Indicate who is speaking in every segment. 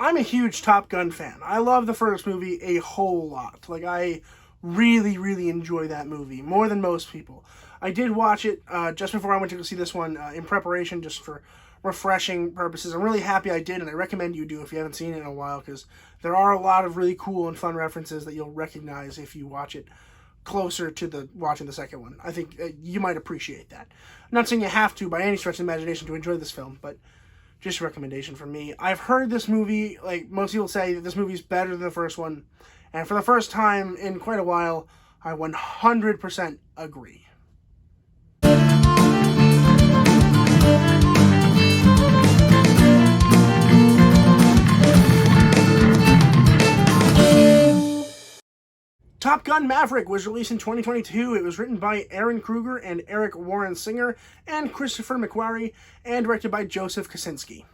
Speaker 1: I'm a huge Top Gun fan. I love the first movie a whole lot. Like, I really, really enjoy that movie, more than most people. I did watch it just before I went to go see this one in preparation, just for refreshing purposes. I'm really happy I did, and I recommend you do if you haven't seen it in a while, because there are a lot of really cool and fun references that you'll recognize if you watch it closer to watching the second one. I think you might appreciate that. I'm not saying you have to by any stretch of the imagination to enjoy this film, but just a recommendation from me. I've heard this movie, like most people say, that this movie's better than the first one, and for the first time in quite a while, I 100% agree. Top Gun Maverick was released in 2022. It was written by Aaron Kruger and Eric Warren Singer and Christopher McQuarrie, and directed by Joseph Kosinski.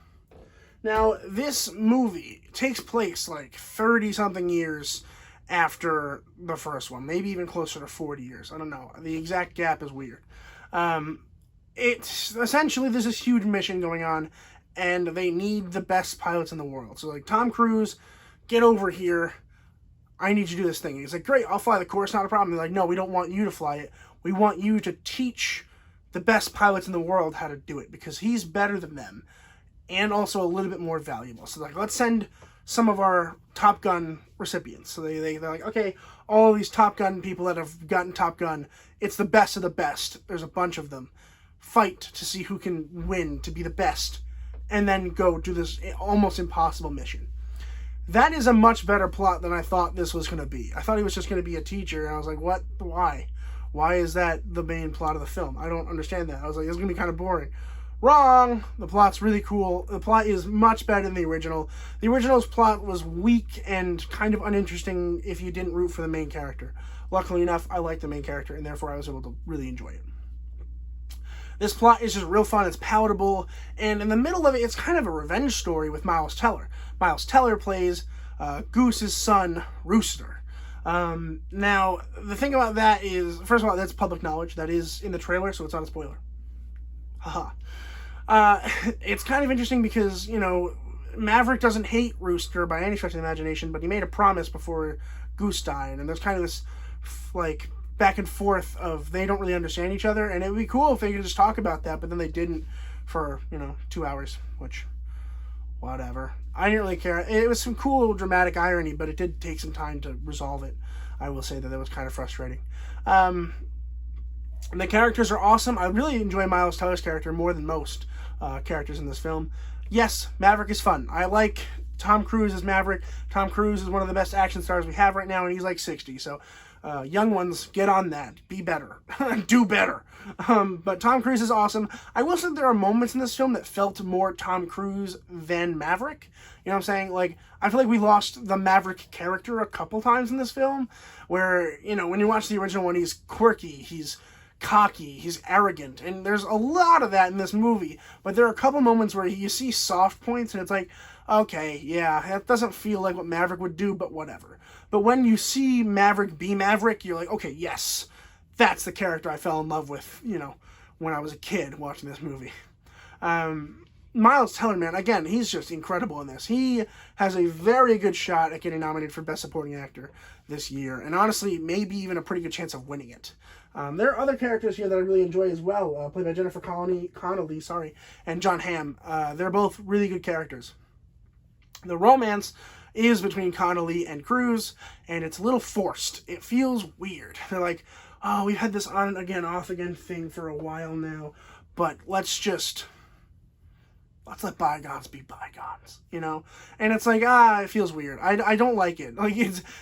Speaker 1: Now, this movie takes place like 30-something years after the first one, maybe even closer to 40 years. I don't know. The exact gap is weird. It's essentially, there's this huge mission going on, and they need the best pilots in the world. So, like, Tom Cruise, get over here. I need you to do this thing. He's like, great, I'll fly the course, not a problem. They're like, no, we don't want you to fly it. We want you to teach the best pilots in the world how to do it, because he's better than them and also a little bit more valuable. So, like, let's send some of our Top Gun recipients. So they're like, okay, all these Top Gun people that have gotten Top Gun, it's the best of the best. There's a bunch of them. Fight to see who can win, to be the best, and then go do this almost impossible mission. That is a much better plot than I thought this was going to be. I thought he was just going to be a teacher, and I was like, what? Why? Why is that the main plot of the film? I don't understand that. I was like, this is going to be kind of boring. Wrong! The plot's really cool. The plot is much better than the original. The original's plot was weak and kind of uninteresting if you didn't root for the main character. Luckily enough, I liked the main character, and therefore I was able to really enjoy it. This plot is just real fun, it's palatable, and in the middle of it, it's kind of a revenge story with Miles Teller. Miles Teller plays Goose's son, Rooster. Now, the thing about that is, first of all, that's public knowledge. That is in the trailer, so it's not a spoiler. Haha. It's kind of interesting because, you know, Maverick doesn't hate Rooster by any stretch of the imagination, but he made a promise before Goose died, and there's kind of this, like, back and forth of they don't really understand each other, and it would be cool if they could just talk about that, but then they didn't for, 2 hours, which, whatever. I didn't really care. It was some cool dramatic irony, but it did take some time to resolve it. I will say that was kind of frustrating. The characters are awesome. I really enjoy Miles Teller's character more than most characters in this film. Yes, Maverick is fun. I like Tom Cruise as Maverick. Tom Cruise is one of the best action stars we have right now, and he's like 60, so young ones, get on that. Be better. Do better. But Tom Cruise is awesome. I will say there are moments in this film that felt more Tom Cruise than Maverick. You know what I'm saying? Like, I feel like we lost the Maverick character a couple times in this film, where, when you watch the original one, he's quirky, he's cocky, he's arrogant, and there's a lot of that in this movie, but there are a couple moments where you see soft points, and it's like, okay, yeah, that doesn't feel like what Maverick would do, but whatever. But when you see Maverick be Maverick, you're like, okay, yes, that's the character I fell in love with, when I was a kid watching this movie. Miles Teller, man, again, he's just incredible in this. He has a very good shot at getting nominated for Best Supporting Actor this year, and honestly, maybe even a pretty good chance of winning it. There are other characters here that I really enjoy as well, played by Jennifer Connelly, and John Hamm. They're both really good characters. The romance is between Connelly and Cruise, and it's a little forced. It feels weird. They're like, oh, we've had this on again, off again thing for a while now, but let's let bygones be bygones, And it's like, it feels weird. I don't like it.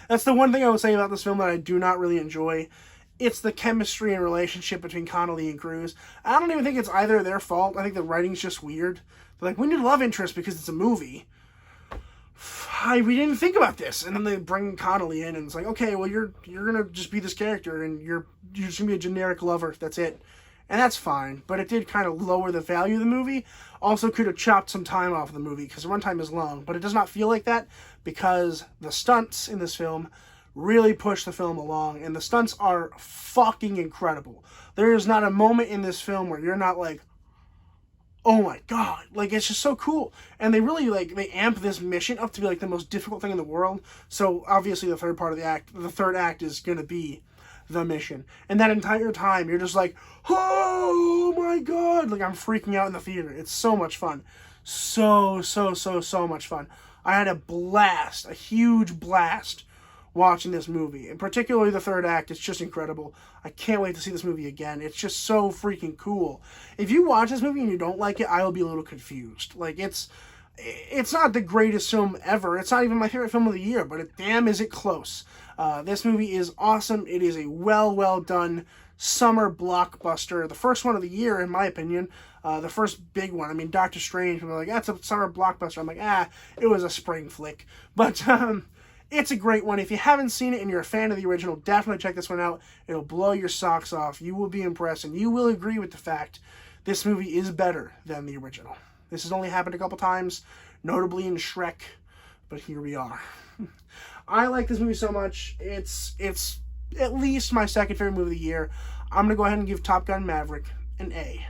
Speaker 1: That's the one thing I would say about this film that I do not really enjoy. It's the chemistry and relationship between Connelly and Cruise. I don't even think it's either their fault. I think the writing's just weird. They're like, we need a love interest because it's a movie. We didn't think about this. And then they bring Connelly in, and it's like, okay, well, you're gonna just be this character, and you're just gonna be a generic lover. That's it. And that's fine, but it did kind of lower the value of the movie. Also could have chopped some time off of the movie, because the runtime is long, but it does not feel like that, because the stunts in this film really push the film along, and the stunts are fucking incredible. There is not a moment in this film where you're not like, oh my god, like, it's just so cool. And they really, like, they amp this mission up to be, like, the most difficult thing in the world. So obviously the third act is going to be the mission. And that entire time you're just like, oh my god, like, I'm freaking out in the theater. It's so much fun. So much fun. I had a blast, a huge blast watching this movie, and particularly the third act. It's just incredible. I can't wait to see this movie again. It's just so freaking cool. If you watch this movie and you don't like it, I will be a little confused. Like, it's not the greatest film ever. It's not even my favorite film of the year, but damn is it close. This movie is awesome. It is a well done summer blockbuster. The first one of the year, in my opinion. The first big one. I mean, Doctor Strange, people are like, that's a summer blockbuster. I'm like, it was a spring flick. But, it's a great one. If you haven't seen it and you're a fan of the original, definitely check this one out. It'll blow your socks off. You will be impressed, and you will agree with the fact this movie is better than the original. This has only happened a couple times, notably in Shrek, but here we are. I like this movie so much. It's at least my second favorite movie of the year. I'm going to go ahead and give Top Gun Maverick an A.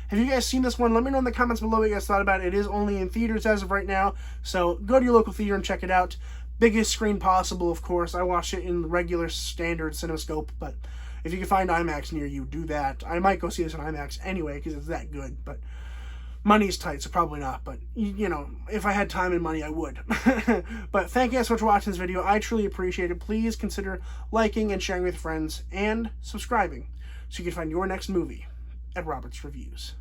Speaker 1: Have you guys seen this one? Let me know in the comments below what you guys thought about it. It is only in theaters as of right now, so go to your local theater and check it out. Biggest screen possible, of course. I watched it in the regular standard CinemaScope, but if you can find IMAX near you, do that. I might go see this in IMAX anyway, because it's that good, but money's tight, so probably not. But, you know, if I had time and money, I would. But thank you guys so much for watching this video. I truly appreciate it. Please consider liking and sharing with friends, and subscribing, so you can find your next movie at Robert's Reviews.